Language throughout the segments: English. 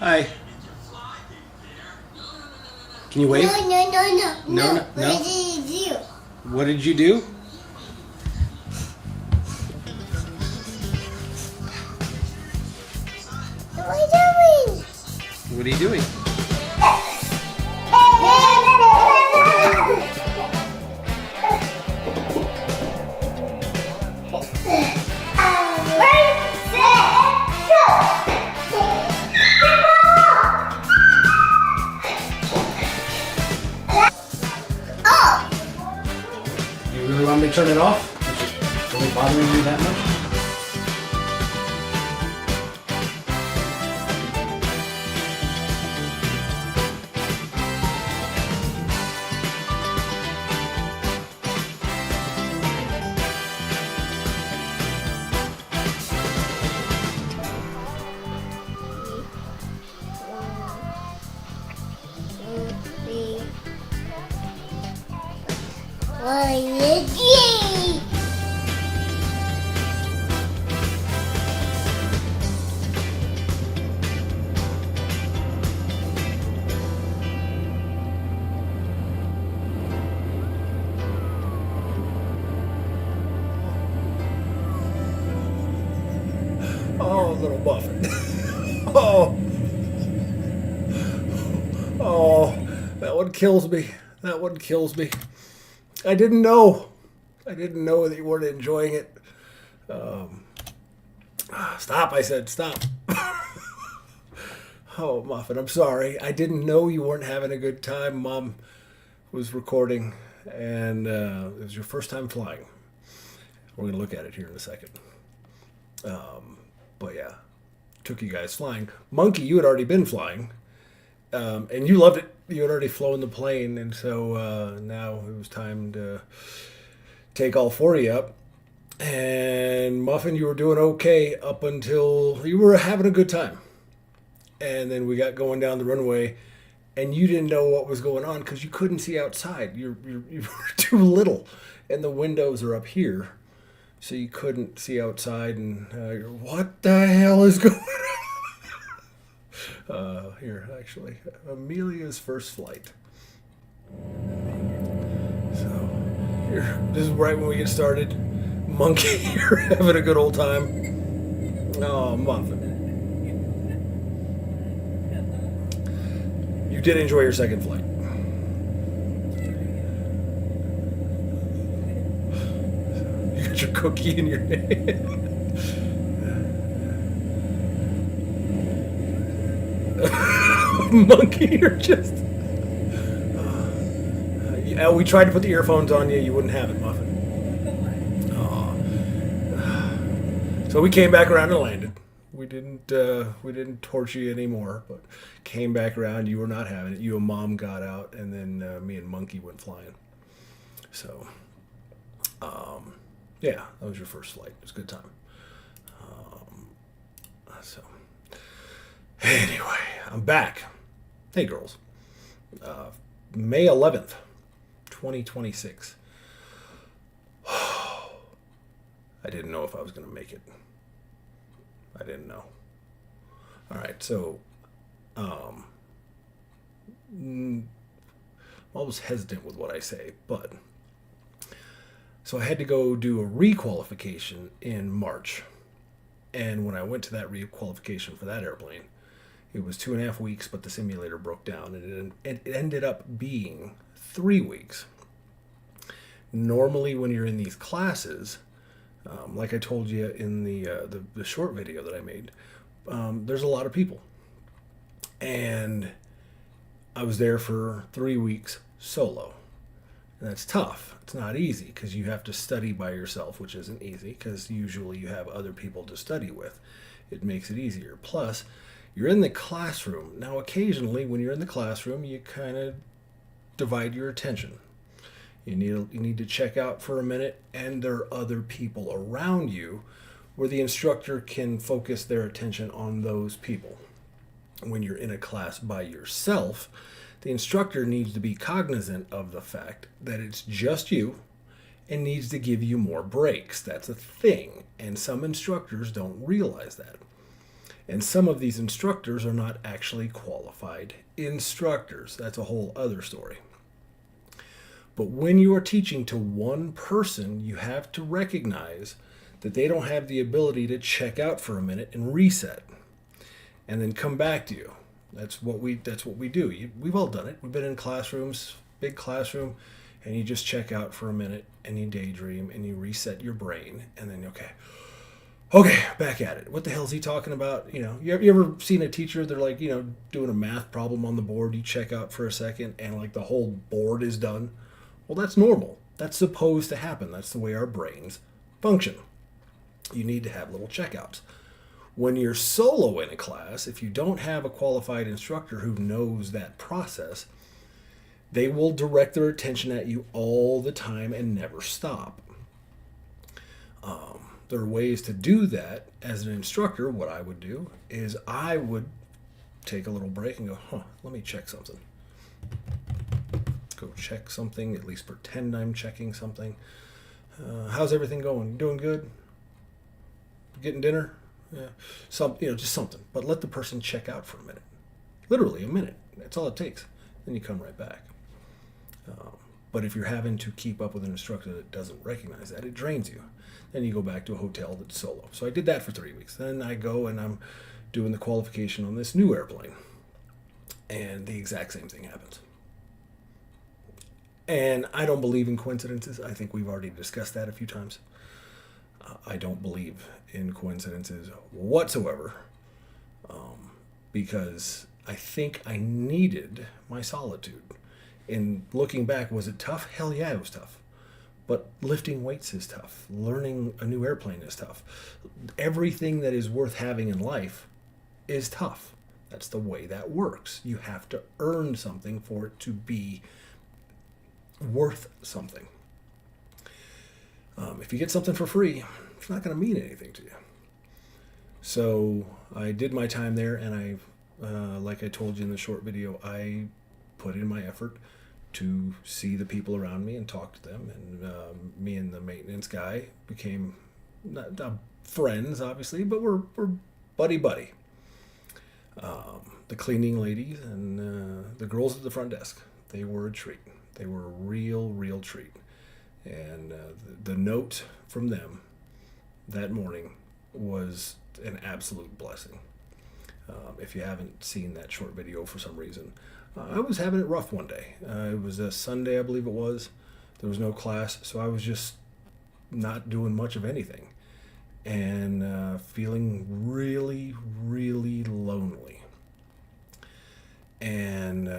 Hi. Can you wave? No. No. What did you do? What did you do? What are you doing? What are you doing? You really want me to turn it off? Is it really bothering you that much? What are you doing? Oh, little Buffett. Oh. Oh, that one kills me. That one kills me. I didn't know. I didn't know that you weren't enjoying it. Stop, I said, stop. Oh, Muffin, I'm sorry. I didn't know you weren't having a good time. Mom was recording, and it was your first time flying. We're going to look at it here in a second. But yeah, took you guys flying. Monkey, you had already been flying, and you loved it. You had already flown the plane, and so now it was time to take all four of you up. And Muffin, you were doing okay up until you were having a good time. And then we got going down the runway, and you didn't know what was going on because you couldn't see outside. You were too little, and the windows are up here, so you couldn't see outside. And you're, what the hell is going on? Here, actually, Amelia's first flight. So here, this is right when we get started. Monkey, you're having a good old time. Oh, Muffin. You did enjoy your second flight. You got your cookie in your hand. Monkey, you're just... Yeah, we tried to put the earphones on you. You wouldn't have it, Muffin. So we came back around and landed. We didn't torture you anymore, but came back around. You were not having it. You and Mom got out, and then me and Monkey went flying. So, yeah, that was your first flight. It was a good time. So, anyway, I'm back. Hey, girls. May 11th, 2026. I didn't know if I was going to make it. I didn't know. All right, so I'm always hesitant with what I say, but so I had to go do a requalification in March. And when I went to that requalification for that airplane, it was 2.5 weeks, but the simulator broke down, and it ended up being 3 weeks. Normally, when you're in these classes, like I told you in the short video that I made, there's a lot of people. And I was there for 3 weeks solo. And that's tough. It's not easy because you have to study by yourself, which isn't easy because usually you have other people to study with. It makes it easier. Plus, you're in the classroom. Now, occasionally when you're in the classroom, you kind of divide your attention. You need to check out for a minute, and there are other people around you where the instructor can focus their attention on those people. When you're in a class by yourself, the instructor needs to be cognizant of the fact that it's just you and needs to give you more breaks. That's a thing, and some instructors don't realize that. And some of these instructors are not actually qualified instructors. That's a whole other story. But when you are teaching to one person, you have to recognize that they don't have the ability to check out for a minute and reset and then come back to you. That's what we do. We've all done it. We've been in classrooms, big classroom, and you just check out for a minute and you daydream and you reset your brain and then okay, back at it. What the hell is he talking about? You ever seen a teacher, they're like, doing a math problem on the board, you check out for a second and like the whole board is done? Well, that's normal. That's supposed to happen. That's the way our brains function. You need to have little checkouts. When you're solo in a class, if you don't have a qualified instructor who knows that process, they will direct their attention at you all the time and never stop. There are ways to do that. As an instructor, what I would do is I would take a little break and go, let me check something. Go check something, at least pretend I'm checking something. How's everything going? Doing good? Getting dinner? Yeah. Just something. But let the person check out for a minute. Literally a minute. That's all it takes. Then you come right back. But if you're having to keep up with an instructor that doesn't recognize that, it drains you. Then you go back to a hotel that's solo. So I did that for 3 weeks. Then I go and I'm doing the qualification on this new airplane. And the exact same thing happens. And I don't believe in coincidences. I think we've already discussed that a few times. I don't believe in coincidences whatsoever. Because I think I needed my solitude. And looking back, was it tough? Hell yeah, it was tough. But lifting weights is tough. Learning a new airplane is tough. Everything that is worth having in life is tough. That's the way that works. You have to earn something for it to be worth something. If you get something for free, it's not going to mean anything to you. So I did my time there, and like I told you in the short video, I put in my effort to see the people around me and talk to them. And me and the maintenance guy became not friends, obviously, but we're buddy. The cleaning ladies and the girls at the front desk, they were a treat. They were a real treat. And the note from them that morning was an absolute blessing. If you haven't seen that short video for some reason, I was having it rough one day. It was a Sunday, I believe it was. There was no class, so I was just not doing much of anything and feeling really lonely. And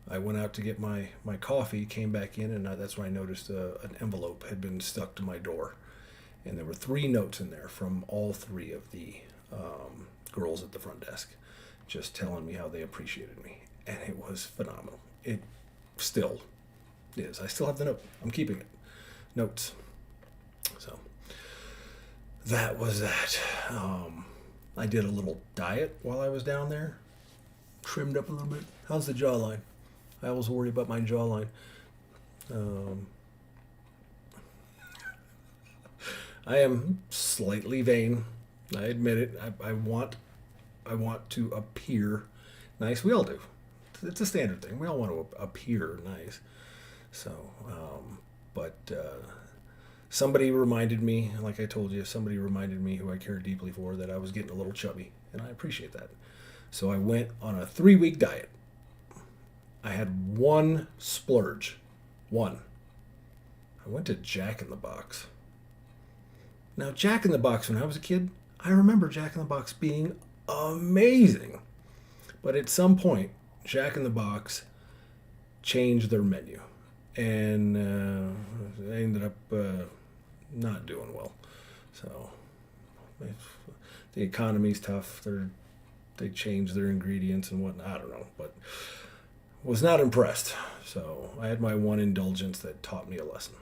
I went out to get my coffee, came back in, and that's when I noticed an envelope had been stuck to my door. And there were 3 notes in there from all 3 of the girls at the front desk, just telling me how they appreciated me. And it was phenomenal. It still is. I still have the note. I'm keeping it. Notes. So that was that. I did a little diet while I was down there. Trimmed up a little bit. How's the jawline? I always worry about my jawline. I am slightly vain. I admit it. I want to appear nice. We all do. It's a standard thing. We all want to appear nice. So, but somebody reminded me, like I told you, somebody reminded me who I care deeply for that I was getting a little chubby, and I appreciate that. So I went on a 3-week diet. I had one splurge. One. I went to Jack in the Box. Now, Jack in the Box, when I was a kid, I remember Jack in the Box being amazing. But at some point, Jack in the Box changed their menu. And they ended up not doing well. So, the economy's tough. They changed their ingredients and whatnot. I don't know. But was not impressed. So, I had my one indulgence that taught me a lesson.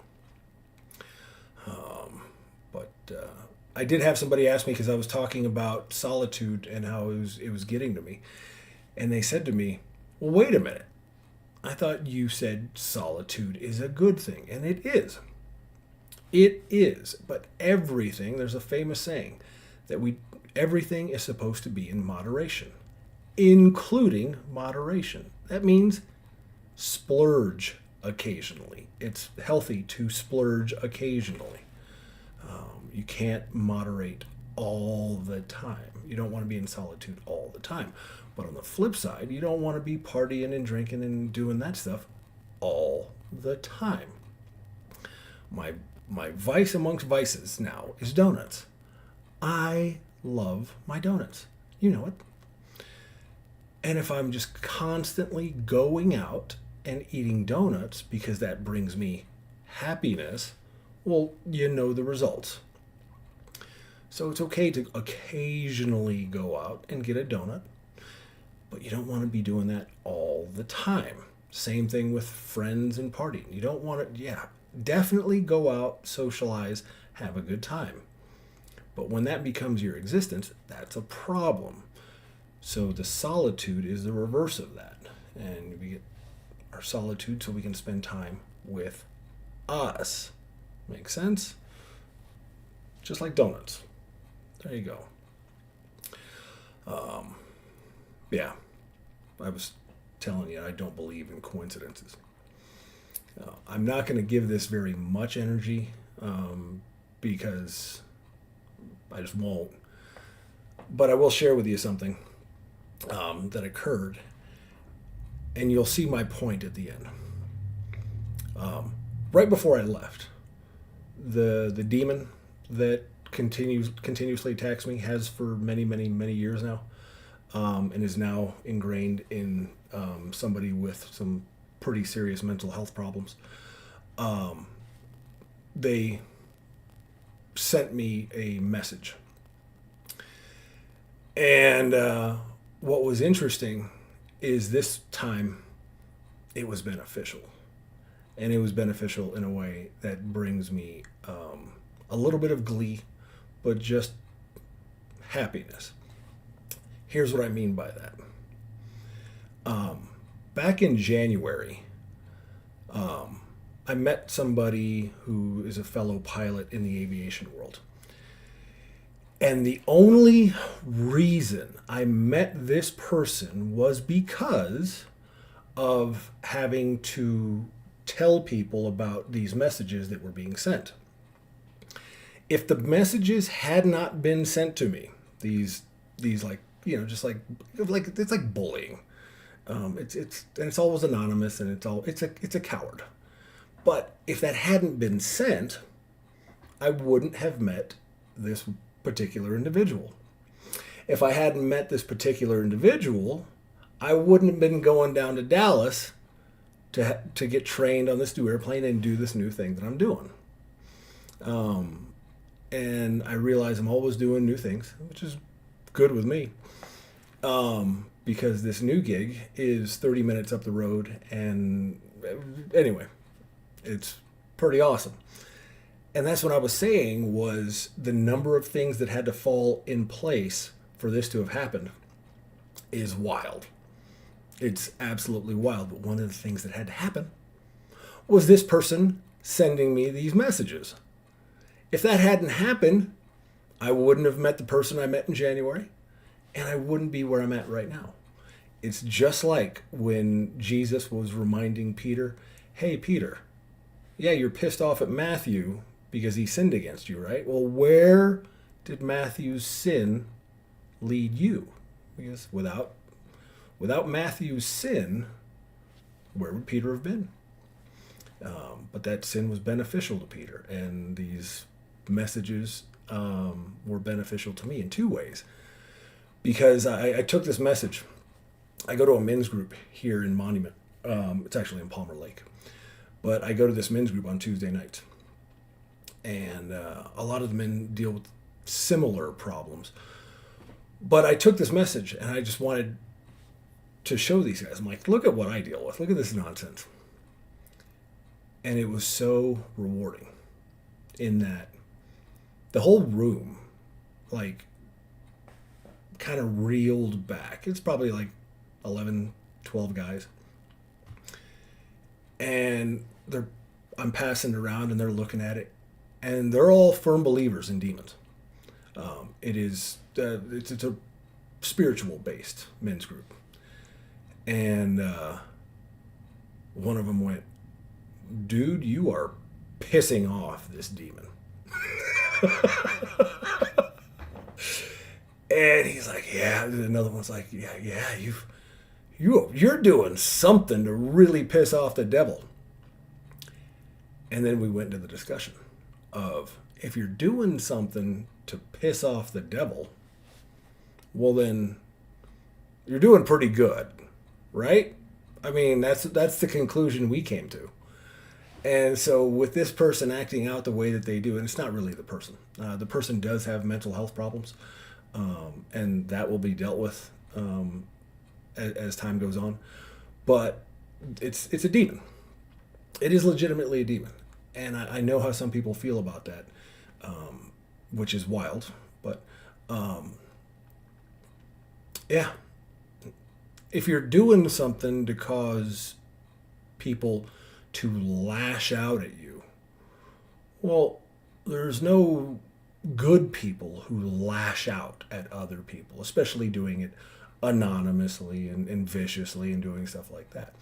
I did have somebody ask me, because I was talking about solitude and how it was getting to me. And they said to me, well, wait a minute. I thought you said solitude is a good thing. And it is. It is. But everything, there's a famous saying that Everything is supposed to be in moderation, including moderation. That means splurge occasionally. It's healthy to splurge occasionally. You can't moderate all the time. You don't want to be in solitude all the time. But on the flip side, you don't want to be partying and drinking and doing that stuff all the time. My vice amongst vices now is donuts. I love my donuts. You know it. And if I'm just constantly going out and eating donuts because that brings me happiness, well, you know the results. So it's okay to occasionally go out and get a donut, but you don't want to be doing that all the time. Same thing with friends and partying. You don't want to, definitely go out, socialize, have a good time. But when that becomes your existence, that's a problem. So the solitude is the reverse of that. And we get our solitude so we can spend time with us. Make sense? Just like donuts. There you go. I was telling you I don't believe in coincidences. I'm not going to give this very much energy because I just won't. But I will share with you something that occurred, and you'll see my point at the end. Right before I left, the demon that continuously attacks me, has for many, many, many years now, and is now ingrained in somebody with some pretty serious mental health problems. They sent me a message. And what was interesting is this time it was beneficial. And it was beneficial in a way that brings me a little bit of glee, but just happiness. Here's what I mean by that. Back in January, I met somebody who is a fellow pilot in the aviation world. And the only reason I met this person was because of having to tell people about these messages that were being sent. If the messages had not been sent to me, these like, just like it's like bullying. It's always anonymous, and it's a coward. But if that hadn't been sent, I wouldn't have met this particular individual. If I hadn't met this particular individual, I wouldn't have been going down to Dallas to get trained on this new airplane and do this new thing that I'm doing. And I realize I'm always doing new things, which is good with me. Because this new gig is 30 minutes up the road, and anyway, it's pretty awesome. And that's what I was saying, was the number of things that had to fall in place for this to have happened is wild. It's absolutely wild. But one of the things that had to happen was this person sending me these messages. If that hadn't happened, I wouldn't have met the person I met in January, and I wouldn't be where I'm at right now. It's just like when Jesus was reminding Peter, hey, Peter, yeah, you're pissed off at Matthew because he sinned against you, right? Well, where did Matthew's sin lead you? Because without Matthew's sin, where would Peter have been? But that sin was beneficial to Peter, and these messages were beneficial to me in two ways. Because I took this message. I go to a men's group here in Monument. It's actually in Palmer Lake. But I go to this men's group on Tuesday nights. And a lot of the men deal with similar problems. But I took this message, and I just wanted to show these guys. I'm like, look at what I deal with. Look at this nonsense. And it was so rewarding in that the whole room, like, kind of reeled back. It's probably like 11, 12 guys. And I'm passing it around, and they're looking at it. And they're all firm believers in demons. It is it's a spiritual based men's group, and one of them went, "Dude, you are pissing off this demon." And he's like, "Yeah." Another one's like, "Yeah, you're doing something to really piss off the devil." And then we went into the discussion of, if you're doing something to piss off the devil, well then you're doing pretty good, right? I mean, that's the conclusion we came to. And so with this person acting out the way that they do, and it's not really the person. The person does have mental health problems, and that will be dealt with as time goes on. But it's a demon. It is legitimately a demon. And I know how some people feel about that, which is wild. But yeah, if you're doing something to cause people to lash out at you, well, there's no good people who lash out at other people, especially doing it anonymously and viciously and doing stuff like that.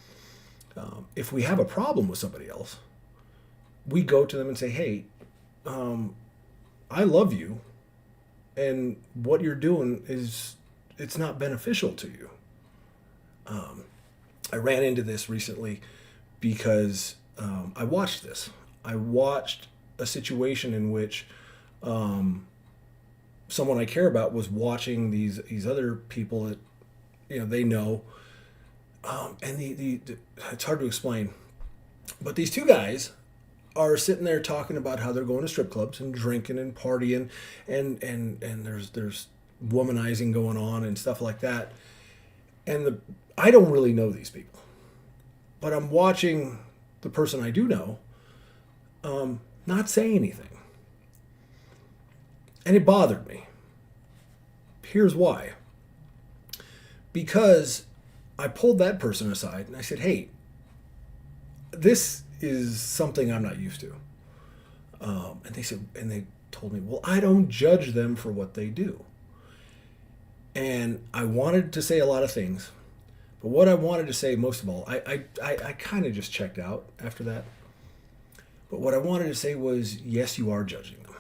If we have a problem with somebody else, we go to them and say, "Hey, I love you, and what you're doing it's not beneficial to you." I ran into this recently because I watched this. I watched a situation in which someone I care about was watching these other people that they know, and the it's hard to explain, but these two guys are sitting there talking about how they're going to strip clubs and drinking and partying, and there's womanizing going on and stuff like that. And I don't really know these people, but I'm watching the person I do know not say anything. And it bothered me. Here's why. Because I pulled that person aside and I said, "Hey, this is something I'm not used to." And they told me, "Well, I don't judge them for what they do." And I wanted to say a lot of things, but what I wanted to say most of all, I kind of just checked out after that. But what I wanted to say was, yes, you are judging them.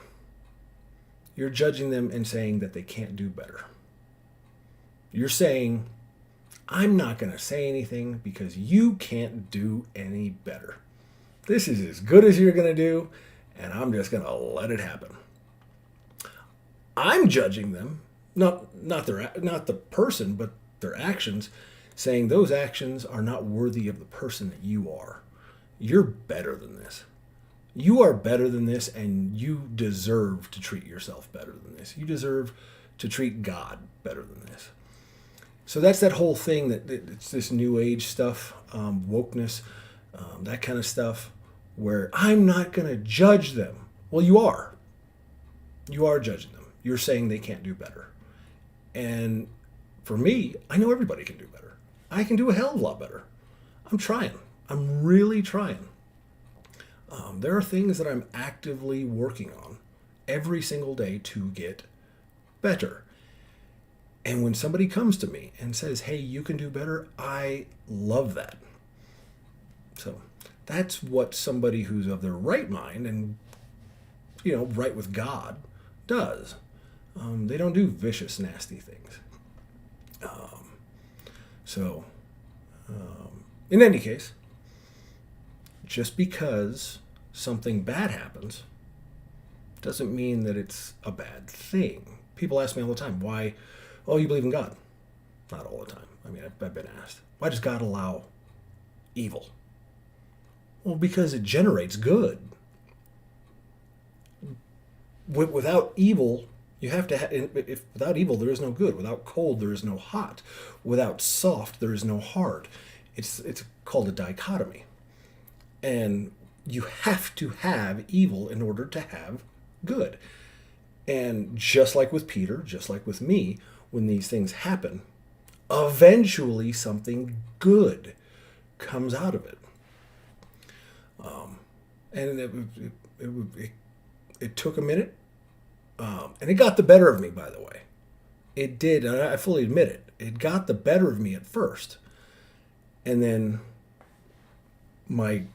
You're judging them and saying that they can't do better. You're saying, "I'm not going to say anything because you can't do any better. This is as good as you're going to do, and I'm just going to let it happen." I'm judging them, not the person, but their actions, saying those actions are not worthy of the person that you are. You're better than this. You are better than this, and you deserve to treat yourself better than this. You deserve to treat God better than this. So that's that whole thing that it's this new age stuff, wokeness, that kind of stuff, where I'm not going to judge them. Well, you are. You are judging them. You're saying they can't do better. And for me, I know everybody can do better. I can do a hell of a lot better. I'm trying. I'm really trying. There are things that I'm actively working on every single day to get better. And when somebody comes to me and says, "Hey, you can do better," I love that. So that's what somebody who's of their right mind and, right with God does. They don't do vicious, nasty things. In any case, just because something bad happens doesn't mean that it's a bad thing. People ask me all the time, why, "Oh, you believe in God?" Not all the time. I mean, I've been asked, "Why does God allow evil?" Well, because it generates good. Without evil, you have to without evil, there is no good. Without cold, there is no hot. Without soft, there is no hard. It's called a dichotomy. And you have to have evil in order to have good. And just like with Peter, just like with me, when these things happen, eventually something good comes out of it. And it took a minute, and it got the better of me, by the way. it did, and I fully admit it. It got the better of me at first. And then my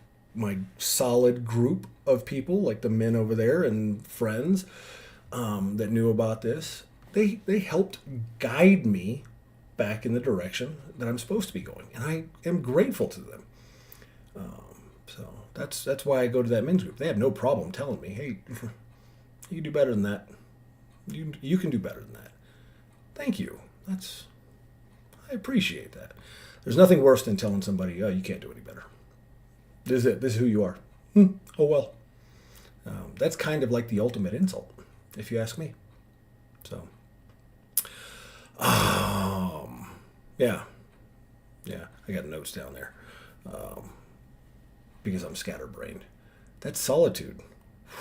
solid group of people, like the men over there and friends that knew about this, they helped guide me back in the direction that I'm supposed to be going, and I am grateful to them. So that's why I go to that men's group. They have no problem telling me, "Hey, you can do better than that. You can do better than that." Thank you. I appreciate that. There's nothing worse than telling somebody, "Oh, you can't do any better. This is it. This is who you are." Oh well. That's kind of like the ultimate insult, if you ask me. So, yeah, I got notes down there because I'm scatterbrained. That's solitude.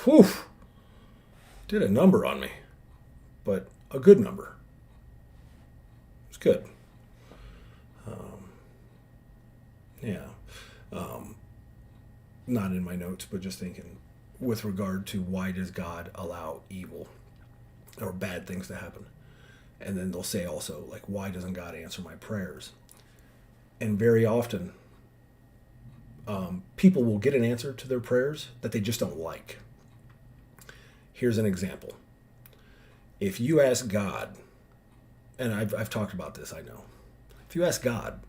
Whew, did a number on me, but a good number. It's good. Not in my notes, but just thinking with regard to why does God allow evil or bad things to happen? And then they'll say also, like, why doesn't God answer my prayers? And very often, people will get an answer to their prayers that they just don't like. Here's an example. If you ask God, and I've talked about this, I know. If you ask God,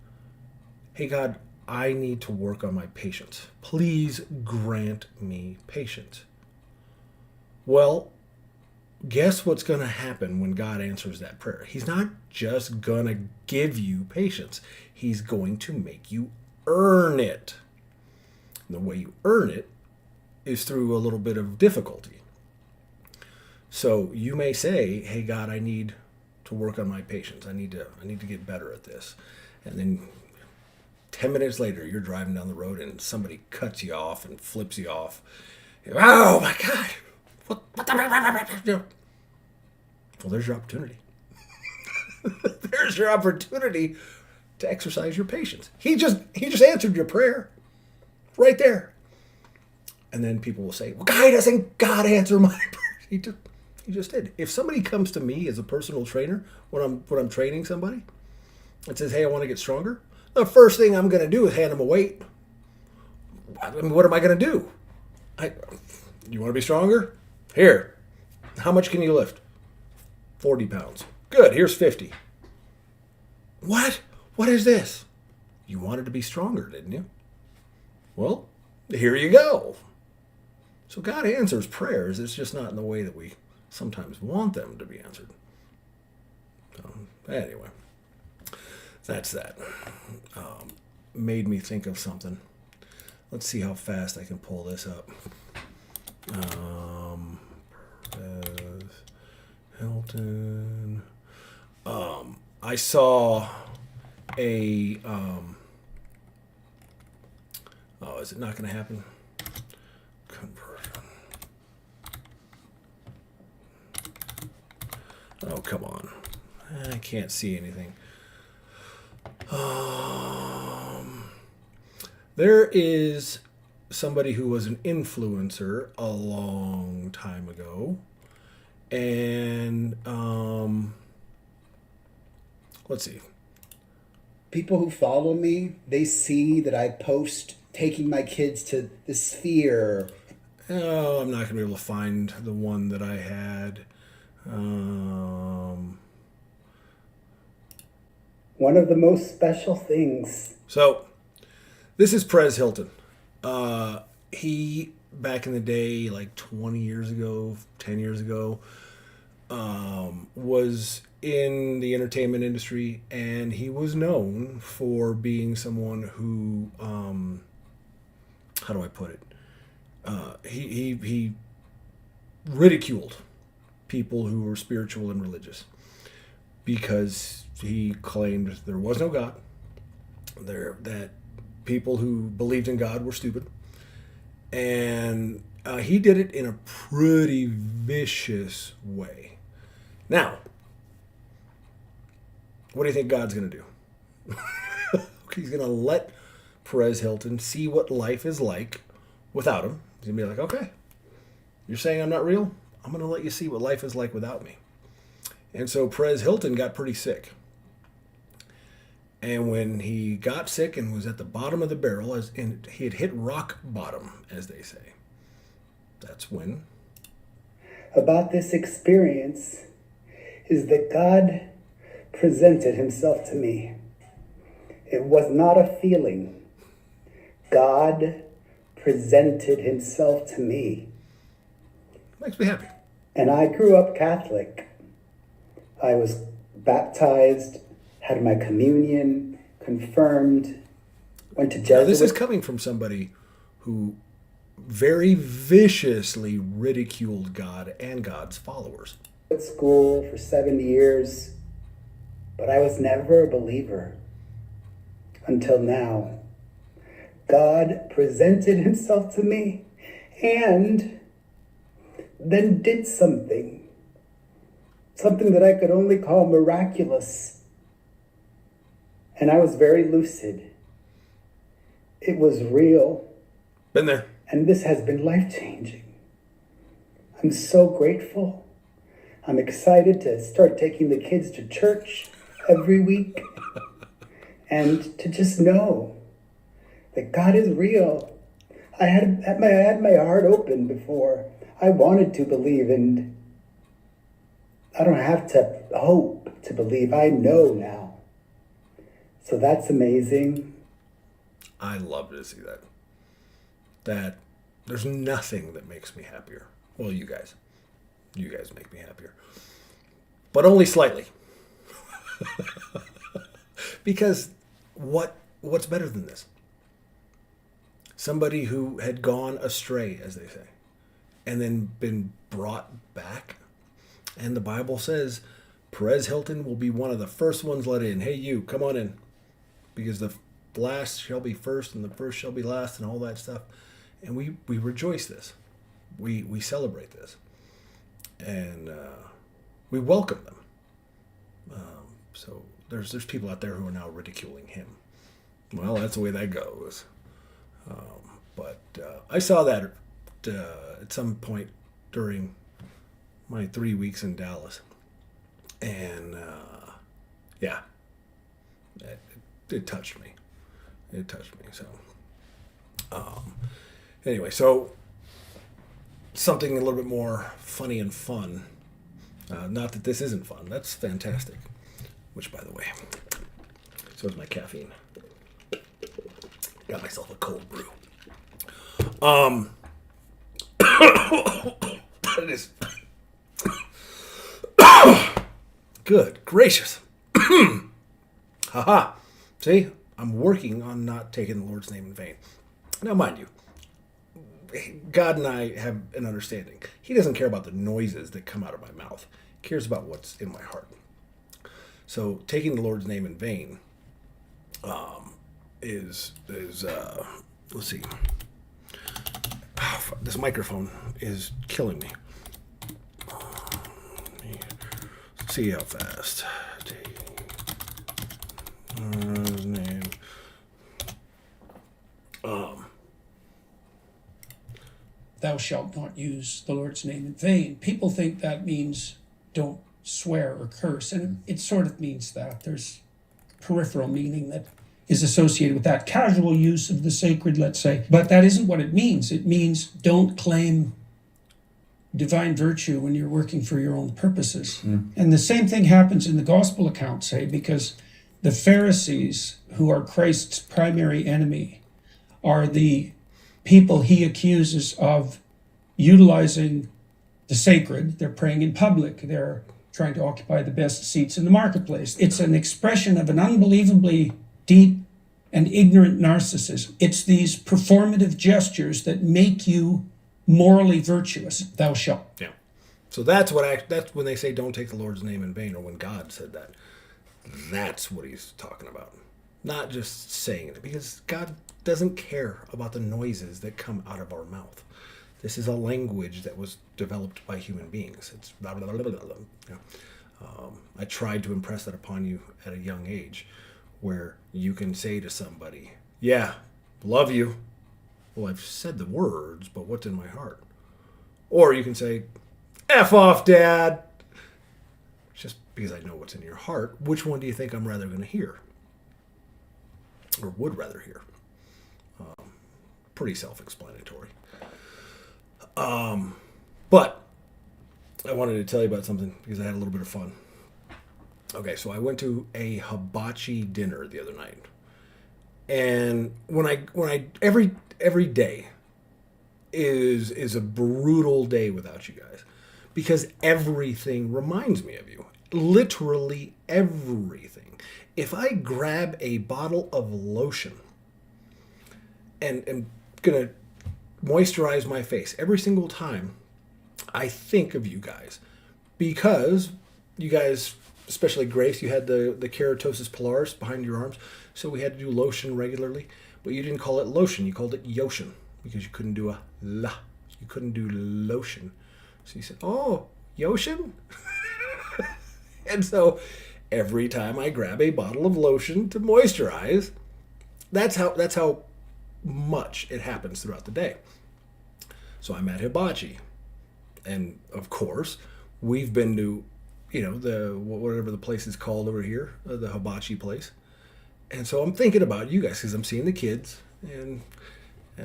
"Hey God, I need to work on my patience. Please grant me patience." Well, guess what's going to happen when God answers that prayer? He's not just going to give you patience. He's going to make you earn it. And the way you earn it is through a little bit of difficulty. So you may say, "Hey God, I need to work on my patience. I need to get better at this." And then 10 minutes later, you're driving down the road and somebody cuts you off and flips you off. Oh my God! What the? Well, there's your opportunity. There's your opportunity to exercise your patience. He just answered your prayer right there. And then people will say, "Well, why doesn't God answer my prayer?" He just did. If somebody comes to me as a personal trainer when I'm training somebody and says, "Hey, I want to get stronger," the first thing I'm going to do is hand them a weight. I mean, what am I going to do? You want to be stronger? Here. How much can you lift? 40 pounds. Good. Here's 50. What? What is this? You wanted to be stronger, didn't you? Well, here you go. So God answers prayers. It's just not in the way that we sometimes want them to be answered. So, anyway. That's that. Made me think of something. Let's see how fast I can pull this up. Perez Hilton. I saw a. Is it not going to happen? Conversion. Oh, come on. I can't see anything. There is somebody who was an influencer a long time ago, and let's see. People who follow me, they see that I post taking my kids to the Sphere. Oh, I'm not going to be able to find the one that I had. One of the most special things. So, this is Perez Hilton. He, back in the day, like 20 years ago, 10 years ago, was in the entertainment industry, and he was known for being someone who, how do I put it? He ridiculed people who were spiritual and religious because he claimed there was no God, that people who believed in God were stupid, and he did it in a pretty vicious way. Now, what do you think God's going to do? He's going to let Perez Hilton see what life is like without him. He's going to be like, okay, you're saying I'm not real? I'm going to let you see what life is like without me. And so Perez Hilton got pretty sick. And when he got sick and was at the bottom of the barrel, and he had hit rock bottom, as they say, that's when. About this experience is that God presented himself to me. It was not a feeling. God presented himself to me. Makes me happy. And I grew up Catholic. I was baptized, had my communion, confirmed, went to Now, Jesuit. this is coming from somebody who very viciously ridiculed God and God's followers. School for 7 years, but I was never a believer until now. God presented himself to me and then did something that I could only call miraculous. And I was very lucid. It was real. Been there. And this has been life-changing. I'm so grateful. I'm excited to start taking the kids to church every week and to just know that God is real. I had my heart open before. I wanted to believe, and I don't have to hope to believe. I know now. So that's amazing. I love to see that. That there's nothing that makes me happier. Well, you guys make me happier. But only slightly. Because what's better than this? Somebody who had gone astray, as they say, and then been brought back. And the Bible says Perez Hilton will be one of the first ones let in. Hey, you, come on in. Because the last shall be first and the first shall be last and all that stuff. And we rejoice this. We celebrate this. And we welcome them. So there's people out there who are now ridiculing him. Well, that's the way that goes. But I saw that at some point during my 3 weeks in Dallas. And yeah, it touched me. It touched me. So anyway, so something a little bit more funny and fun. Not that this isn't fun. That's fantastic. Which, by the way, so is my caffeine. Got myself a cold brew. It is. Good gracious. Haha. See, I'm working on not taking the Lord's name in vain. Now, mind you, God and I have an understanding. He doesn't care about the noises that come out of my mouth. He cares about what's in my heart. So taking the Lord's name in vain is let's see. This microphone is killing me. Let's see how fast. His name. Thou shalt not use the Lord's name in vain. People think that means don't swear or curse, and it sort of means that. There's peripheral meaning that is associated with that. Casual use of the sacred, let's say. But that isn't what it means. It means don't claim divine virtue when you're working for your own purposes. And the same thing happens in the gospel accounts, because the Pharisees, who are Christ's primary enemy, are the people he accuses of utilizing the sacred. They're praying in public. They're trying to occupy the best seats in the marketplace. It's an expression of an unbelievably deep and ignorant narcissism. It's these performative gestures that make you morally virtuous. Thou shalt. Yeah. So that's when they say don't take the Lord's name in vain, or when God said that. That's what he's talking about. Not just saying it, because God doesn't care about the noises that come out of our mouth. This is a language that was developed by human beings. It's blah, blah, blah, blah, blah. You know, I tried to impress that upon you at a young age, where you can say to somebody, yeah, love you. Well, I've said the words, but what's in my heart? Or you can say, F off, Dad. Just because I know what's in your heart, which one do you think I'm rather going to hear? Or would rather hear? Pretty self-explanatory. But I wanted to tell you about something because I had a little bit of fun. Okay, so I went to a hibachi dinner the other night. And when I every day is a brutal day without you guys, because everything reminds me of you. Literally everything. If I grab a bottle of lotion and am gonna moisturize my face every single time, I think of you guys, because you guys, especially Grace, you had the keratosis pilaris behind your arms, so we had to do lotion regularly. But you didn't call it lotion, you called it yotion, because you couldn't do a la. You couldn't do lotion. So you said, oh, yotion? And so every time I grab a bottle of lotion to moisturize, that's how much it happens throughout the day. So I'm at Hibachi. And of course, we've been to, the whatever the place is called over here, the hibachi place. And so I'm thinking about you guys because I'm seeing the kids and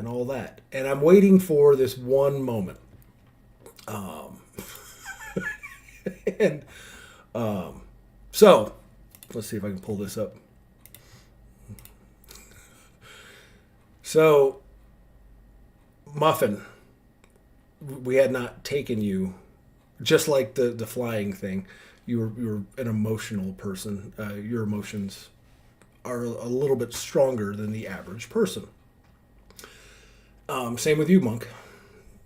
all that. And I'm waiting for this one moment. So let's see if I can pull this up. So, Muffin, we had not taken you, just like the flying thing. You're an emotional person. Your emotions are a little bit stronger than the average person. Same with you, Monk.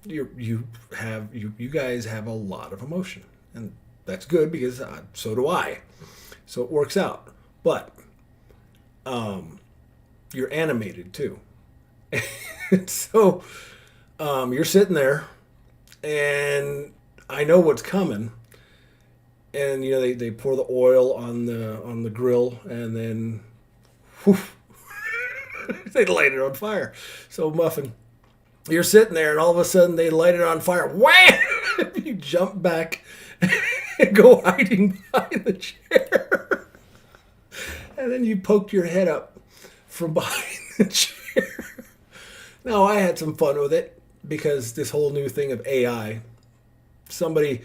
You guys have a lot of emotion, and that's good because so do I. So it works out. But you're animated too. So you're sitting there, and I know what's coming. And they pour the oil on the grill, and then whew, they light it on fire. So Muffin, you're sitting there, and all of a sudden they light it on fire. Wham! You jump back and go hiding behind the chair, and then you poke your head up from behind the chair. Now, I had some fun with it because this whole new thing of AI, somebody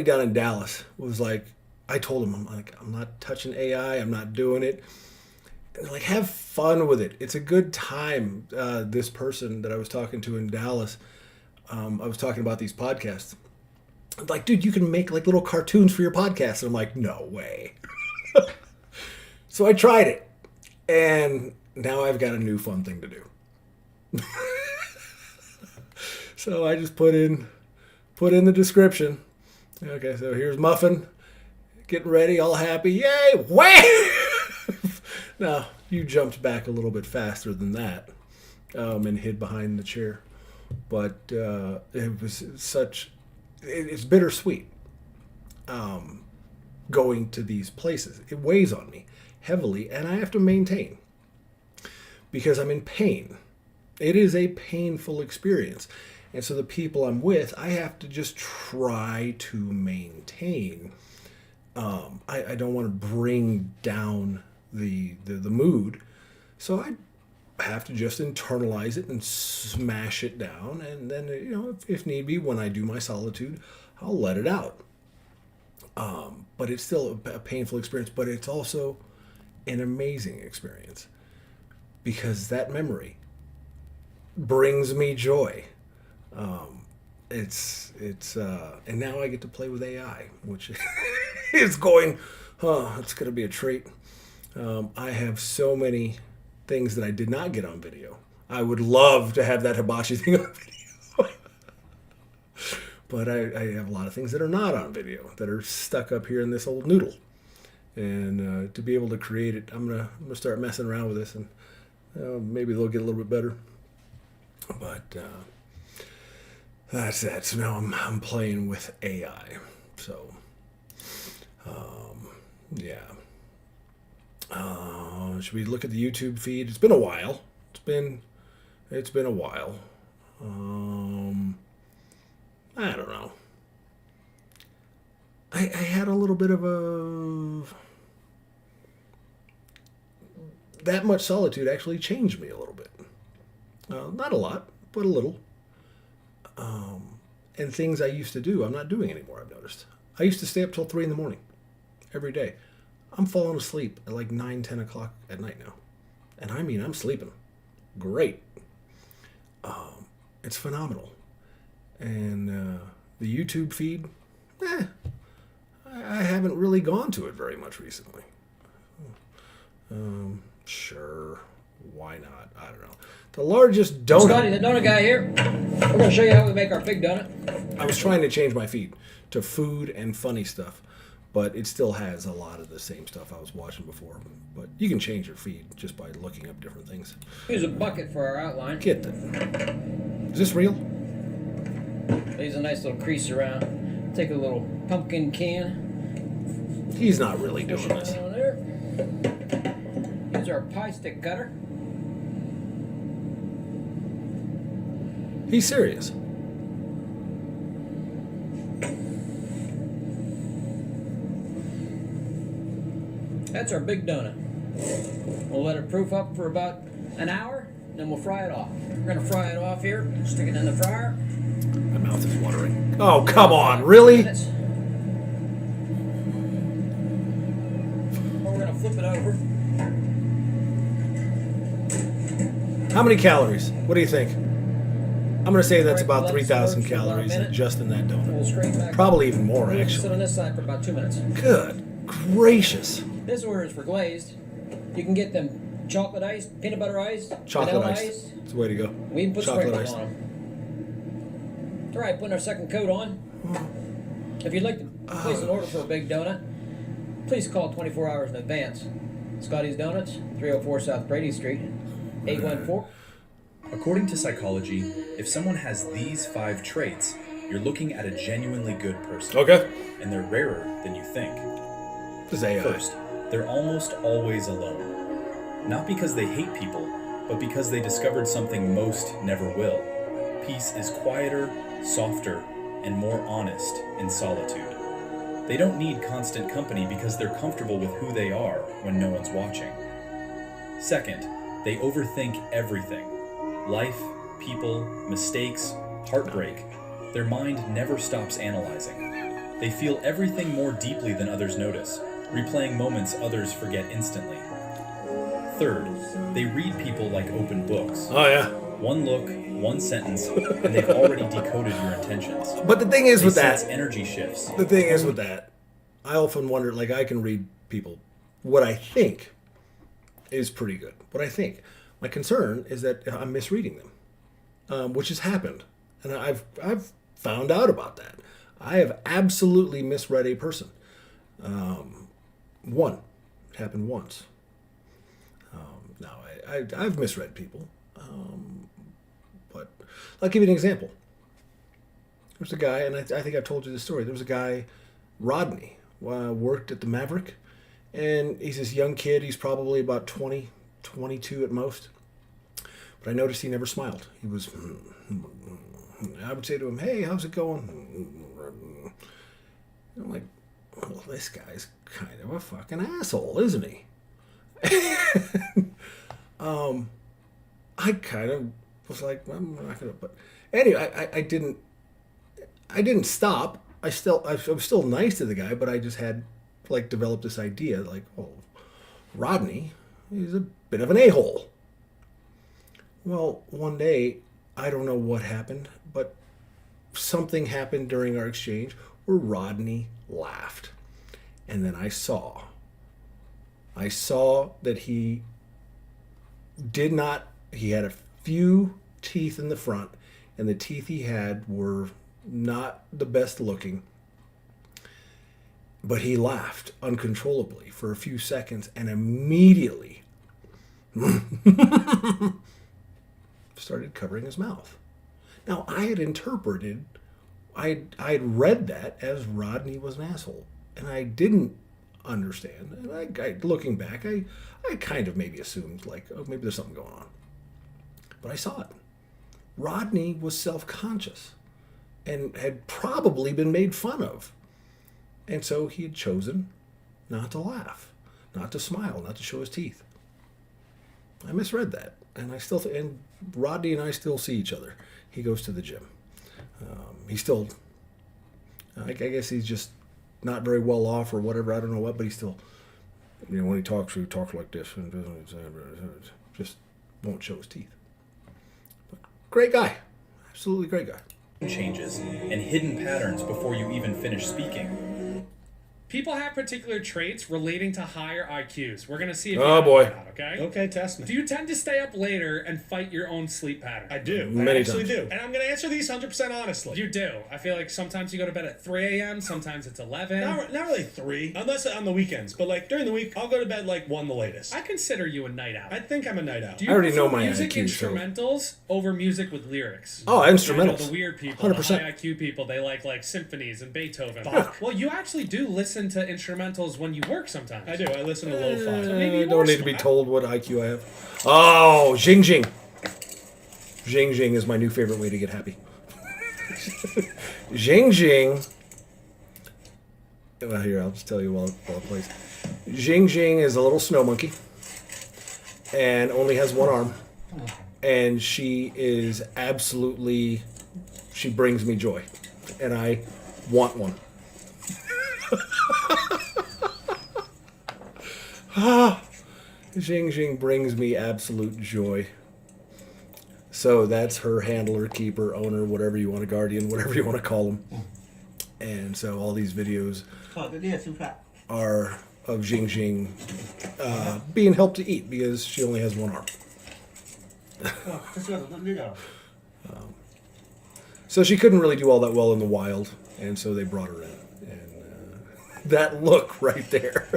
down in Dallas was like, I told him, I'm not touching AI, I'm not doing it. And they're like, have fun with it. It's a good time. This person that I was talking to in Dallas, I was talking about these podcasts. I'm like, dude, you can make like little cartoons for your podcast. And I'm like, no way. So I tried it. And now I've got a new fun thing to do. So I just put in the description. Okay, so here's Muffin getting ready, all happy. Yay! Wham! Now, you jumped back a little bit faster than that and hid behind the chair. But it was it's bittersweet going to these places. It weighs on me heavily, and I have to maintain because I'm in pain. It is a painful experience. And so the people I'm with, I have to just try to maintain. I don't want to bring down the mood. So I have to just internalize it and smash it down. And then, if need be, when I do my solitude, I'll let it out. But it's still a painful experience, but it's also an amazing experience because that memory brings me joy. And now I get to play with AI, which is going, it's going to be a treat. I have so many things that I did not get on video. I would love to have that hibachi thing on video. But I have a lot of things that are not on video, that are stuck up here in this old noodle. And to be able to create it, I'm gonna start messing around with this, and maybe they'll get a little bit better. But that's that. So now I'm playing with AI. So yeah. Should we look at the YouTube feed? It's been a while. It's been a while. I don't know. I had a little bit of a... That much solitude actually changed me a little bit. Not a lot, but a little. And things I used to do, I'm not doing anymore, I've noticed. I used to stay up till 3 in the morning every day. I'm falling asleep at like 9, 10 o'clock at night now. And I mean, I'm sleeping great. It's phenomenal. And the YouTube feed, I haven't really gone to it very much recently. Sure, why not? I don't know. The largest donut. Scotty, the donut guy here. We're going to show you how we make our big donut. I was trying to change my feed to food and funny stuff, but it still has a lot of the same stuff I was watching before. But you can change your feed just by looking up different things. Use a bucket for our outline. Get that. Is this real? Leaves a nice little crease around. Take a little pumpkin can. He's not really doing Push it this. down there. Use our pie stick cutter. He's serious. That's our big donut. We'll let it proof up for about an hour, then we'll fry it off. We're gonna fry it off here. Stick it in the fryer. My mouth is watering. Oh, come on, really? Minutes. We're gonna flip it over. How many calories? What do you think? I'm going to say that's about 3,000 calories just in that We'll donut. straighten back Probably up. even more, We'll sit on actually. this side for about 2 minutes. Good gracious. This order is for glazed. You can get them chocolate iced, peanut butter iced, Chocolate vanilla ice. iced. It's the way to go. We even put Chocolate sprinkles ice. on them. All right, putting our second coat on. If you'd like to place an order for a big donut, please call 24 hours in advance. Scotty's Donuts, 304 South Brady Street, 814. According to psychology, if someone has these 5 traits, you're looking at a genuinely good person. Okay. And they're rarer than you think. This is AI. First, they're almost always alone. Not because they hate people, but because they discovered something most never will. Peace is quieter, softer, and more honest in solitude. They don't need constant company because they're comfortable with who they are when no one's watching. Second, they overthink everything. Life, people, mistakes, heartbreak. Their mind never stops analyzing. They feel everything more deeply than others notice, replaying moments others forget instantly. Third, they read people like open books. Oh, yeah. One look, one sentence, and they've already decoded your intentions. But the thing is They with sense that, energy shifts. the thing is with that, I often wonder, like, I can read people. What I think is pretty good. What I think. My concern is that I'm misreading them, which has happened. And I've found out about that. I have absolutely misread a person. It happened once. Now, I've misread people. But I'll give you an example. There's a guy, and I think I've told you this story. There was a guy, Rodney, worked at the Maverick. And he's this young kid. He's probably about 20, 22 at most. But I noticed he never smiled. He was... I would say to him, "Hey, how's it going?" And I'm like, well, this guy's kind of a fucking asshole, isn't he? I kind of was like, well, I'm not gonna. But anyway, I didn't stop. I was still nice to the guy, but I just had like developed this idea, like, oh, Rodney, he's a bit of an a-hole. Well, one day, I don't know what happened, but something happened during our exchange where Rodney laughed. And then I saw that he had a few teeth in the front, and the teeth he had were not the best looking. But he laughed uncontrollably for a few seconds and immediately started covering his mouth. Now, I had interpreted, I had read that as Rodney was an asshole, and I didn't understand. And looking back, I kind of maybe assumed, like, oh, maybe there's something going on. But I saw it. Rodney was self-conscious and had probably been made fun of. And so he had chosen not to laugh, not to smile, not to show his teeth. I misread that. And I still, and Rodney and I still see each other. He goes to the gym. He's still, I guess he's just not very well off or whatever. I don't know what, but he's still, when he talks like this and just won't show his teeth. But great guy. Absolutely great guy. Changes and hidden patterns before you even finish speaking. People have particular traits relating to higher IQs. We're going to see if you Oh, have boy. that, okay? Okay, test me. Do you tend to stay up later and fight your own sleep pattern? I do. Many I actually times. do. And I'm going to answer these 100% honestly. You do. I feel like sometimes you go to bed at 3 a.m., sometimes it's 11. Not really 3, unless on the weekends. But like during the week, I'll go to bed like 1 the latest. I consider you a night owl. I think I'm a night owl. Do you I already prefer know my music IQ, so- instrumentals over music with lyrics? Oh, I know instrumentals. the weird people, 100%. the high IQ people, they like symphonies and Beethoven. Well, you actually do listen to instrumentals when you work sometimes. I do. I listen to lo-fi. So maybe I you don't are need to be smart. told what IQ I have. Oh, Jing Jing. Jing Jing is my new favorite way to get happy. Jing Jing. Well, here, I'll just tell you while it plays. Jing Jing is a little snow monkey and only has one arm. And she is absolutely, she brings me joy. And I want one. Jing Jing brings me absolute joy. So that's her handler, keeper, owner, whatever you want, a guardian, whatever you want to call them. And so all these videos are of Jing Jing being helped to eat because she only has one arm. So she couldn't really do all that well in the wild, and so they brought her in. And that look right there.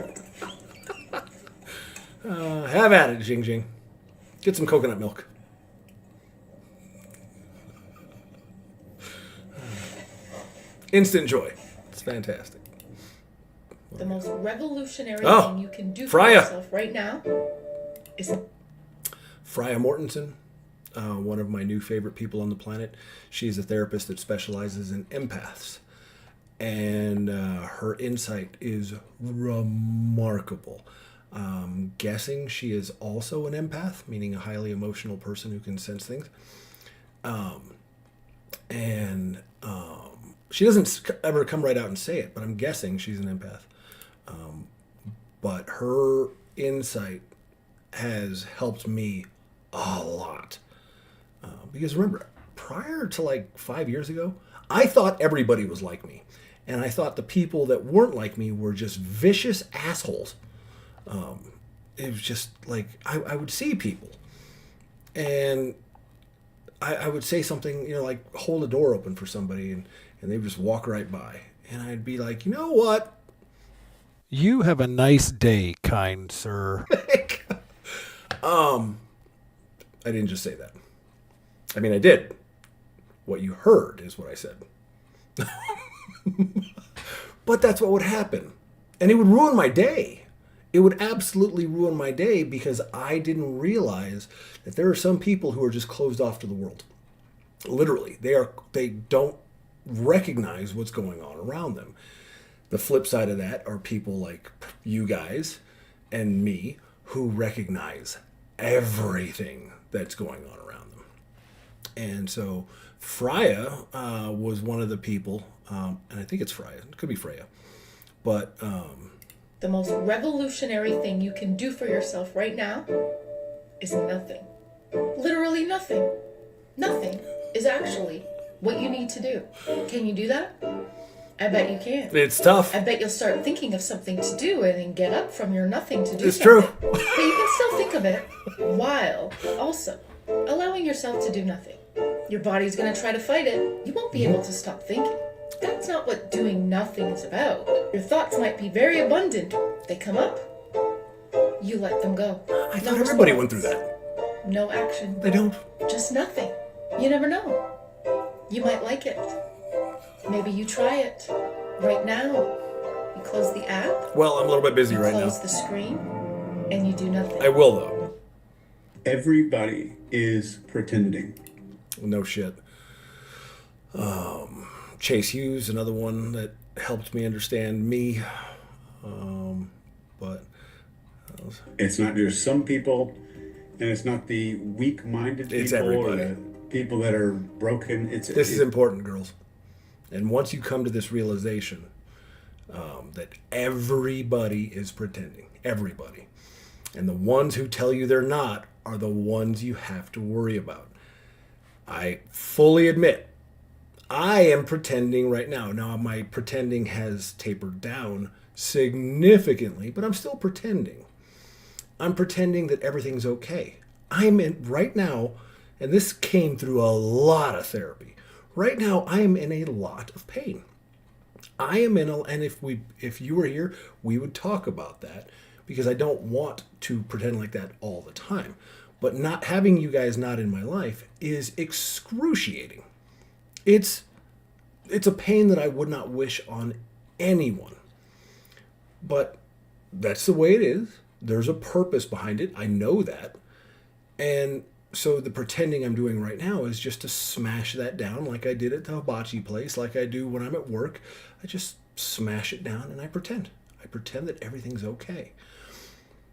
Have at it, Jing Jing. Get some coconut milk. Instant joy. It's fantastic. The most revolutionary Oh, thing you can do for Freya. yourself right now is Freya Mortensen, one of my new favorite people on the planet. She's a therapist that specializes in empaths. And her insight is remarkable. Guessing she is also an empath, meaning a highly emotional person who can sense things. She doesn't ever come right out and say it, but I'm guessing she's an empath. But her insight has helped me a lot. Because remember, prior to like 5 years ago, I thought everybody was like me. And I thought the people that weren't like me were just vicious assholes. It was just like, I would see people. And I would say something, like hold a door open for somebody and they would just walk right by. And I'd be like, you know what? You have a nice day, kind sir. I didn't just say that. I mean, I did. What you heard is what I said. But that's what would happen. And it would ruin my day. It would absolutely ruin my day because I didn't realize that there are some people who are just closed off to the world. Literally, they don't recognize what's going on around them. The flip side of that are people like you guys and me who recognize everything that's going on around them. And so Freya was one of the people, and I think it's Freya. It could be Freya. But the most revolutionary thing you can do for yourself right now is nothing. Literally nothing. Nothing is actually what you need to do. Can you do that? I bet you can. it's tough. I bet you'll start thinking of something to do and then get up from your nothing to do It's something. true. But you can still think of it while also allowing yourself to do nothing. Your body's going to try to fight it. You won't be able to stop thinking. That's not what doing nothing is about. Your thoughts might be very abundant. They come up. You let them go. I thought everybody went through that. No action. They don't. Just nothing. You never know. You might like it. Maybe you try it. Right now, you close the app, Well, I'm a little bit busy you right close now. the screen, and you do nothing. I will, though. Everybody is pretending. No shit. Chase Hughes, another one that helped me understand me. But It's not just some people, and it's not the weak-minded people It's or everybody. the people that are broken. This is important, girls. And once you come to this realization that everybody is pretending, everybody, and the ones who tell you they're not are the ones you have to worry about. I fully admit, I am pretending right now. Now, my pretending has tapered down significantly, but I'm still pretending. I'm pretending that everything's okay. I'm in right now, and this came through a lot of therapy. Right now, I am in a lot of pain. I am in a, and if you were here, we would talk about that, because I don't want to pretend like that all the time. But not having you guys not in my life is excruciating. It's a pain that I would not wish on anyone. But that's the way it is. There's a purpose behind it. I know that. And so the pretending I'm doing right now is just to smash that down like I did at the hibachi place, like I do when I'm at work. I just smash it down and I pretend. I pretend that everything's okay.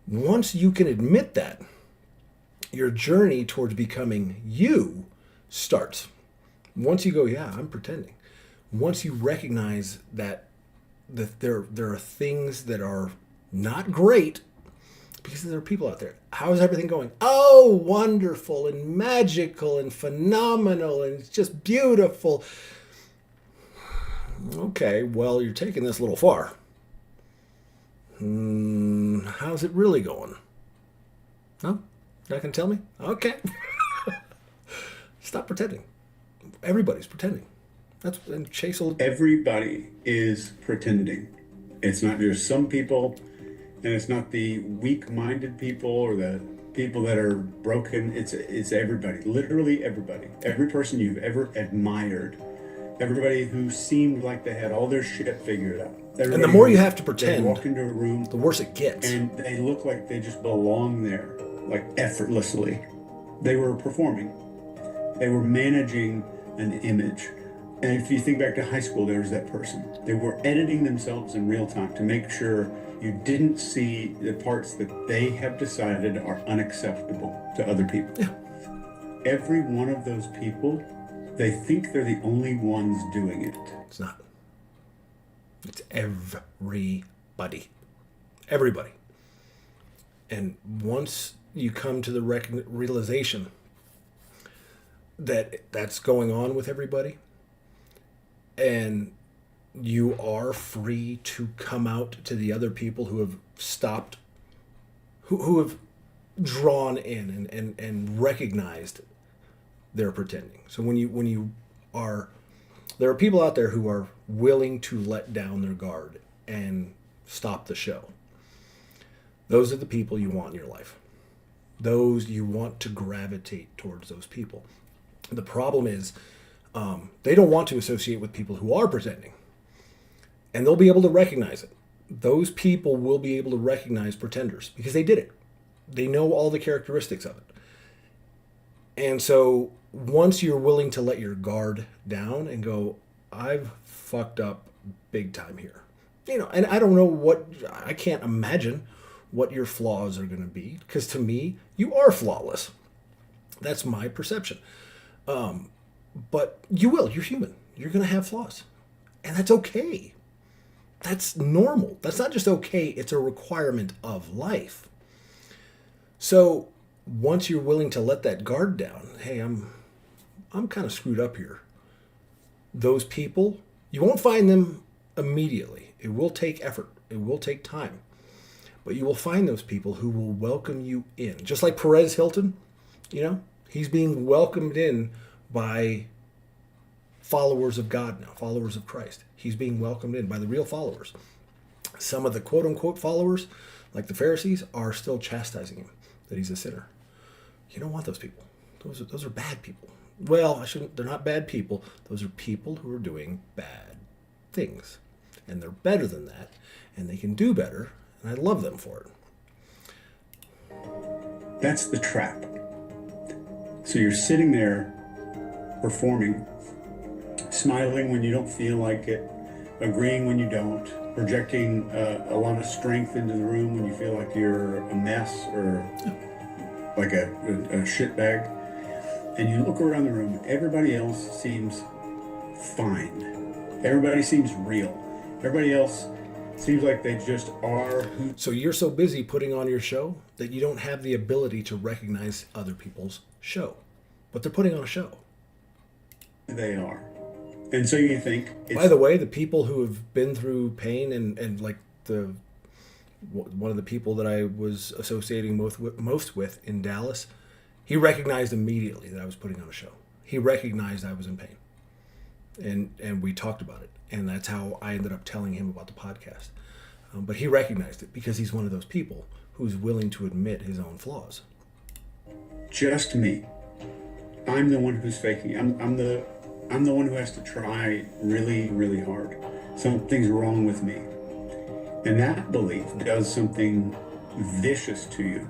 Once you can admit that, your journey towards becoming you starts. Once you go, yeah, I'm pretending. Once you recognize that there are things that are not great, because there are people out there. How is everything going? Oh, wonderful and magical and phenomenal, and it's just beautiful. Okay, well, you're taking this a little far. How's it really going? No? Not going to tell me? Okay. Stop pretending. Everybody's pretending. And Chase will... Everybody is pretending. It's not just some people, and it's not the weak-minded people or the people that are broken. It's everybody. Literally everybody. Every person you've ever admired. Everybody who seemed like they had all their shit figured out. Everybody and the more you have to pretend, walk into a room, the worse it gets. And they look like they just belong there, like effortlessly. They were performing. They were managing an image. And if you think back to high school, there was that person. They were editing themselves in real time to make sure you didn't see the parts that they have decided are unacceptable to other people. Yeah. Every one of those people, they think they're the only ones doing it. It's not. It's everybody. Everybody. And once you come to the realization that that's going on with everybody, and you are free to come out to the other people who have stopped, who have drawn in and recognized their pretending. So when you are, there are people out there who are willing to let down their guard and stop the show. Those are the people you want in your life. Those you want to gravitate towards those people. The problem is, they don't want to associate with people who are pretending. And they'll be able to recognize it. Those people will be able to recognize pretenders because they did it. They know all the characteristics of it. And so once you're willing to let your guard down and go, I've fucked up big time here. You know, and I don't know I can't imagine what your flaws are going to be, because to me, you are flawless. That's my perception. But you will. You're human. You're going to have flaws. And that's okay. That's normal. That's not just okay. It's a requirement of life. So once you're willing to let that guard down, hey, I'm kind of screwed up here. Those people, you won't find them immediately. It will take effort. It will take time. But you will find those people who will welcome you in. Just like Perez Hilton, you know, he's being welcomed in by followers of God now, followers of Christ. He's being welcomed in by the real followers. Some of the quote-unquote followers, like the Pharisees, are still chastising him that he's a sinner. You don't want those people. Those are bad people. Well, they're not bad people. Those are people who are doing bad things. And they're better than that. And they can do better. And I love them for it. That's the trap. So you're sitting there performing, smiling when you don't feel like it, agreeing when you don't, projecting a lot of strength into the room when you feel like you're a mess or like a shit bag. And you look around the room, everybody else seems fine. Everybody seems real. Everybody else seems like they just are who So you're so busy putting on your show that you don't have the ability to recognize other people's show. But they're putting on a show. they are. And so you think... By the way, the people who have been through pain and like one of the people that I was associating most with in Dallas, he recognized immediately that I was putting on a show. He recognized I was in pain. And we talked about it. And that's how I ended up telling him about the podcast. But he recognized it because he's one of those people who's willing to admit his own flaws. Just me. I'm the one who's faking. I'm the one who has to try really, really hard. Something's wrong with me. And that belief does something vicious to you.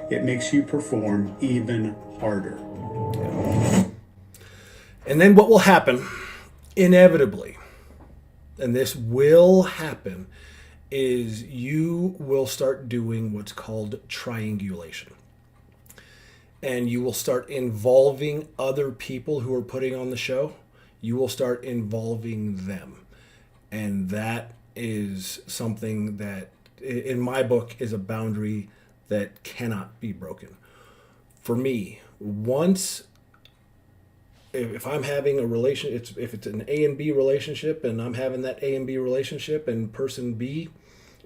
It makes you perform even harder. And then what will happen, inevitably, and this will happen, is you will start doing what's called triangulation. And you will start involving other people who are putting on the show. You will start involving them. And that is something that, in my book, is a boundary that cannot be broken. For me, once, if I'm having a if it's an A and B relationship and I'm having that A and B relationship and person B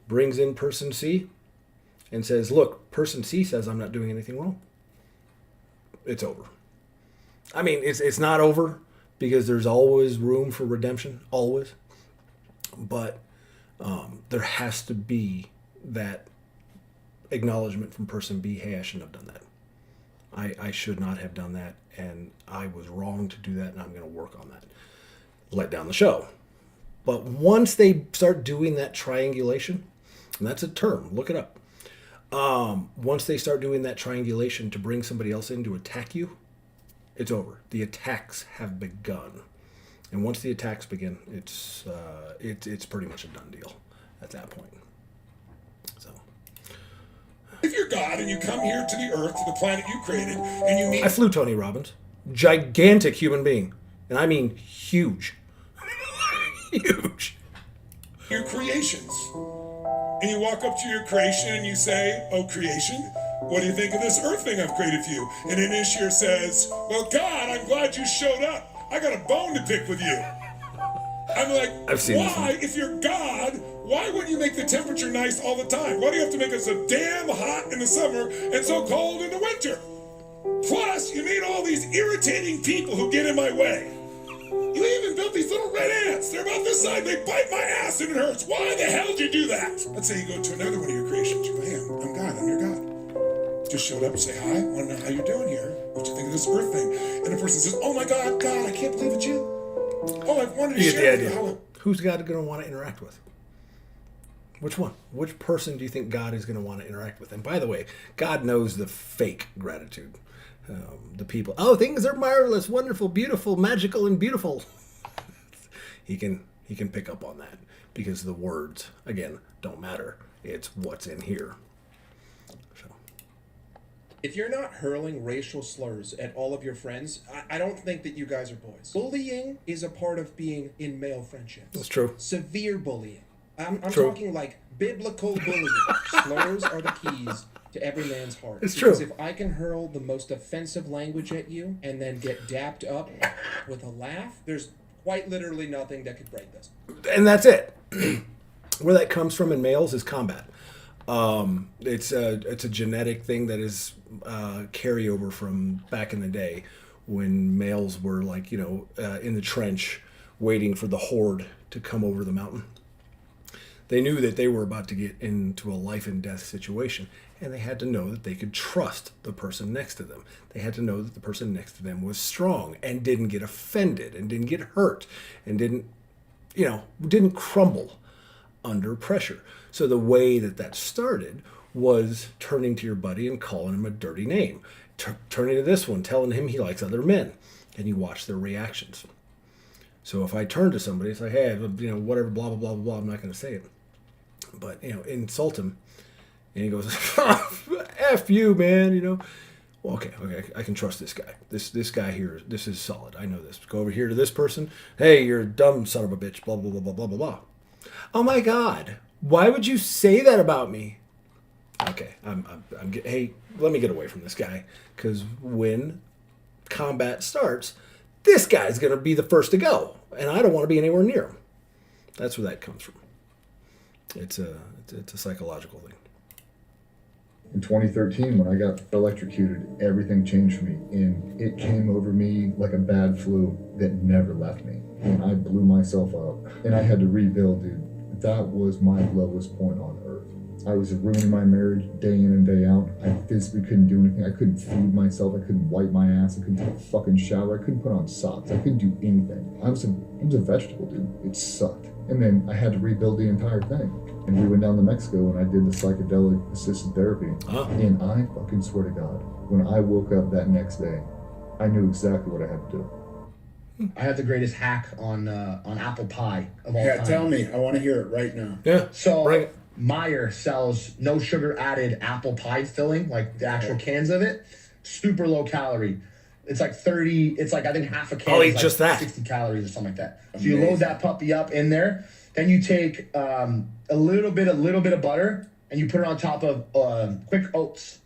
brings in person C and says, look, person C says I'm not doing anything wrong, it's over. I mean, it's not over because there's always room for redemption, always. But there has to be that acknowledgement from person B, hey, I shouldn't have done that. I should not have done that, and I was wrong to do that, and I'm going to work on that. Let down the show. But once they start doing that triangulation, and that's a term, look it up. Once they start doing that triangulation to bring somebody else in to attack you, it's over. The attacks have begun. And once the attacks begin, it's pretty much a done deal at that point. So, if you're God and you come here to the earth, to the planet you created, and you meet... I flew Tony Robbins. Gigantic human being. And I mean huge. Huge. Your creations. And you walk up to your creation and you say, oh, creation, what do you think of this earth thing I've created for you? And Inishir says, well, God, I'm glad you showed up. I got a bone to pick with you. I'm like, why, if you're God, why wouldn't you make the temperature nice all the time? Why do you have to make it so damn hot in the summer and so cold in the winter? Plus, you need all these irritating people who get in my way. You even built these little red ants. They're about this size. They bite my ass and it hurts. Why the hell did you do that? Let's say you go to another one of your creations. You go, hey, I'm God. I'm your God. Just showed up and say hi. Want to know how you're doing here. What you think of this earth thing? And the person says, oh my God, I can't believe it's you. Oh, I've wanted to share with you how... Who's God going to want to interact with? Which one? Which person do you think God is going to want to interact with? And by the way, God knows the fake gratitude. The people, oh, things are marvelous, wonderful, beautiful, magical, and beautiful. He can pick up on that because the words, again, don't matter. It's what's in here. So. If you're not hurling racial slurs at all of your friends, I don't think that you guys are boys. Bullying is a part of being in male friendships. That's true. Severe bullying. I'm True. talking like biblical bullying. Slurs are the keys to every man's heart. It's because true. If I can hurl the most offensive language at you and then get dapped up with a laugh, there's quite literally nothing that could break this. And that's it. Where that comes from in males is combat. It's a genetic thing that is carryover from back in the day when males were like, in the trench waiting for the horde to come over the mountain. They knew that they were about to get into a life and death situation, and they had to know that they could trust the person next to them. They had to know that the person next to them was strong and didn't get offended and didn't get hurt and didn't crumble under pressure. So the way that started was turning to your buddy and calling him a dirty name. Turning to this one, telling him he likes other men, and you watch their reactions. So if I turn to somebody, it's like, hey, whatever, blah, blah, blah, blah, blah, I'm not going to say it. But, insult him. And he goes, F you, man, Well, okay, I can trust this guy. This guy here, this is solid. I know this. Go over here to this person. Hey, you're a dumb son of a bitch, blah, blah, blah, blah, blah, blah, blah. Oh my God. Why would you say that about me? Okay, hey, let me get away from this guy. Because when combat starts, this guy's going to be the first to go. And I don't want to be anywhere near him. That's where that comes from. It's a psychological thing. In 2013, when I got electrocuted, everything changed for me. And it came over me like a bad flu that never left me. And I blew myself up. And I had to rebuild, dude. That was my lowest point on earth. I was ruining my marriage day in and day out. I physically couldn't do anything. I couldn't feed myself. I couldn't wipe my ass. I couldn't take a fucking shower. I couldn't put on socks. I couldn't do anything. I was a vegetable, dude. It sucked. And then I had to rebuild the entire thing. And we went down to Mexico and I did the psychedelic assisted therapy. And I fucking swear to God, when I woke up that next day, I knew exactly what I had to do. I have the greatest hack on apple pie of all time. Tell me. I want to hear it right now. Yeah. So Meyer sells no sugar added apple pie filling, like the actual cans of it. Super low calorie. It's like 30. It's like I think half a can. I'll is eat like just that. 60 calories or something like that. So you load that puppy up in there. Then you take a little bit of butter and you put it on top of quick oats,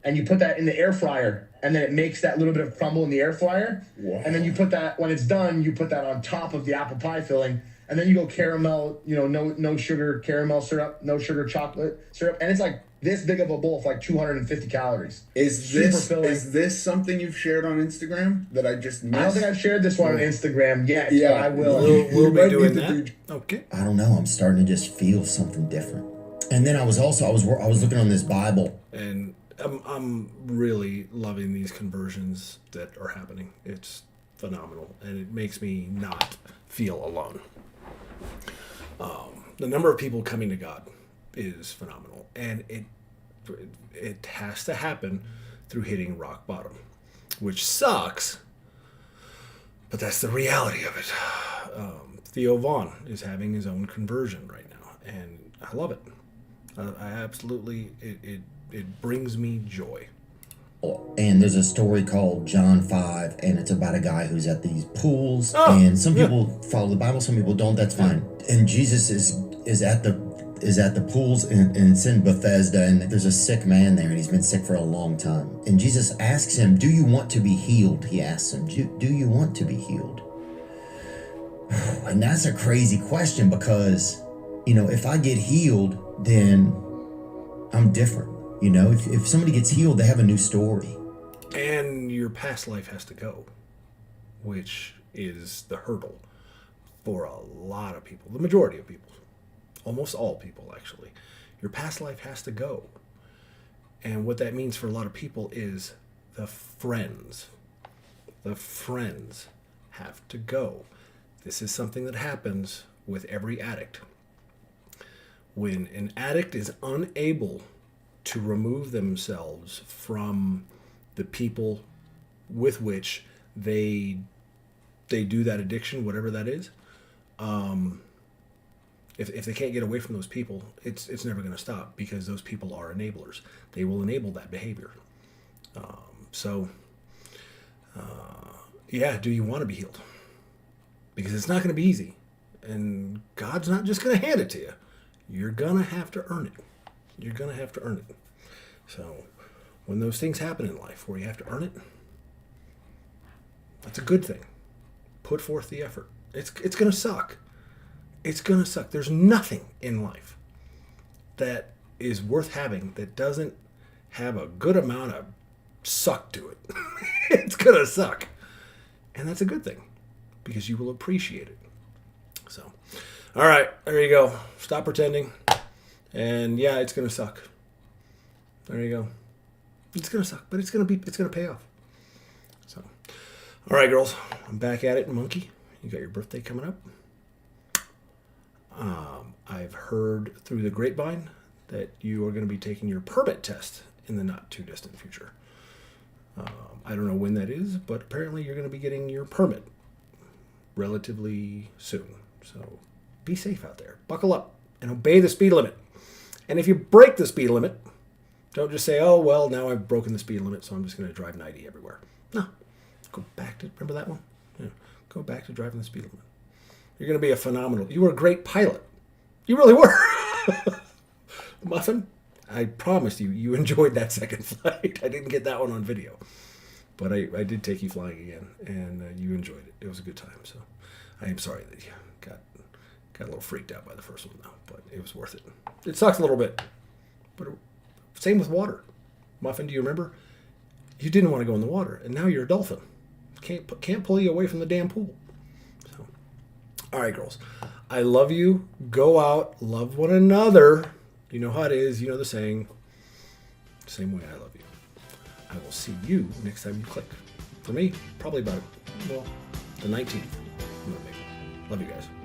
and you put that in the air fryer. And then it makes that little bit of crumble in the air fryer. Wow. And then you put that, when it's done, you put that on top of the apple pie filling. And then you go caramel, no sugar caramel syrup, no sugar chocolate syrup. And it's like this big of a bowl for like 250 calories. Is this something you've shared on Instagram that I just missed? I don't think I've shared this one on Instagram yet, Yeah, but I will. We'll be doing that. Okay. I don't know. I'm starting to just feel something different. And then I was looking on this Bible. And I'm really loving these conversions that are happening. It's phenomenal, and it makes me not feel alone. The number of people coming to God is phenomenal, and it has to happen through hitting rock bottom, which sucks, but that's the reality of it. Theo Vaughn is having his own conversion right now, and I love it. I absolutely it brings me joy. And there's a story called John 5, and it's about a guy who's at these pools. And some people follow the Bible, some people don't. That's fine. And Jesus is at the pools, and it's in Bethesda, and there's a sick man there, and he's been sick for a long time. And Jesus asks him, "Do you want to be healed?" He asks him, "Do you want to be healed?" And that's a crazy question, because if I get healed, then I'm different. If somebody gets healed, they have a new story. And your past life has to go, which is the hurdle for a lot of people, the majority of people, almost all people, actually. Your past life has to go. And what that means for a lot of people is the friends have to go. This is something that happens with every addict. When an addict is unable to remove themselves from the people with which they do that addiction, whatever that is, if they can't get away from those people, it's never going to stop, because those people are enablers. They will enable that behavior. Do you want to be healed? Because it's not going to be easy, and God's not just going to hand it to you. You're going to have to earn it. You're going to have to earn it. So when those things happen in life where you have to earn it, that's a good thing. Put forth the effort. It's going to suck. It's going to suck. There's nothing in life that is worth having that doesn't have a good amount of suck to it. It's going to suck. And that's a good thing, because you will appreciate it. So, all right, there you go. Stop pretending. And yeah, it's going to suck. There you go. It's going to suck, but it's going to pay off. So, all right, girls, I'm back at it, Monkey. You got your birthday coming up. I've heard through the grapevine that you are going to be taking your permit test in the not too distant future. I don't know when that is, but apparently you're going to be getting your permit relatively soon. So be safe out there. Buckle up and obey the speed limit. And if you break the speed limit, don't just say, oh, well, now I've broken the speed limit, so I'm just going to drive 90 everywhere. No. Go back to, remember that one? Yeah. Go back to driving the speed limit. You're going to be a phenomenal, you were a great pilot. You really were. Muffin, I promised you enjoyed that second flight. I didn't get that one on video. But I did take you flying again, and you enjoyed it. It was a good time. So I am sorry that you got a little freaked out by the first one, though. But it was worth it. It sucks a little bit. But same with water. Muffin, do you remember? You didn't want to go in the water, and now you're a dolphin. Can't pull you away from the damn pool. So, all right, girls. I love you. Go out. Love one another. You know how it is. You know the saying. Same way I love you. I will see you next time you click. For me, probably about, well, the 19th. Love you guys.